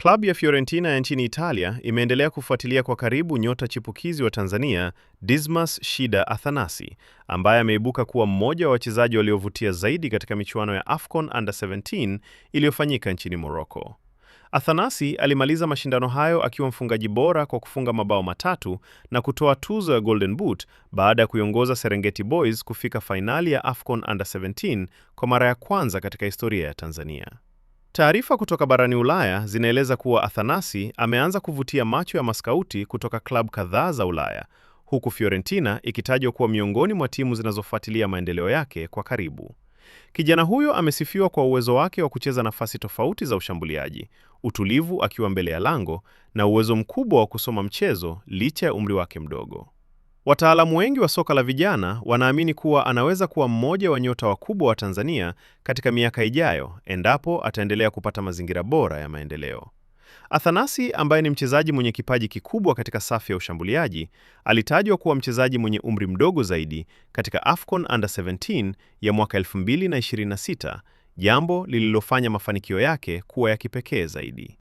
Klabu ya Fiorentina ya nchini Italia imeendelea kufuatilia kwa karibu nyota chipukizi wa Tanzania, Dismas Shida Athanasi, ambaye ameibuka kuwa mmoja wa wachezaji waliovutia zaidi katika michuano ya AFCON Under 17 iliyofanyika nchini Morocco. Athanasi alimaliza mashindano hayo akiwa mfungaji bora kwa kufunga mabao matatu na kutoa tuzo ya Golden Boot baada ya kuiongoza Serengeti Boys kufika fainali ya AFCON Under 17 kwa mara ya kwanza katika historia ya Tanzania. Taarifa kutoka barani Ulaya zinaeleza kuwa Athanasi ameanza kuvutia macho ya maskauti kutoka klabu kadhaa za Ulaya, huku Fiorentina ikitajwa kuwa miongoni mwa timu zinazofuatilia maendeleo yake kwa karibu. Kijana huyo amesifiwa kwa uwezo wake wa kucheza nafasi tofauti za ushambuliaji, utulivu akiwa mbele ya lango na uwezo mkubwa wa kusoma mchezo licha ya umri wake mdogo. Wataalamu wengi wa soka la vijana wanaamini kuwa anaweza kuwa mmoja wa nyota wakubwa wa Tanzania katika miaka ijayo endapo ataendelea kupata mazingira bora ya maendeleo. Athanasi, ambaye ni mchezaji mwenye kipaji kikubwa katika safu ya ushambuliaji, alitajwa kuwa mchezaji mwenye umri mdogo zaidi katika AFCON Under 17 ya mwaka 2026, jambo lililofanya mafanikio yake kuwa ya kipekee zaidi.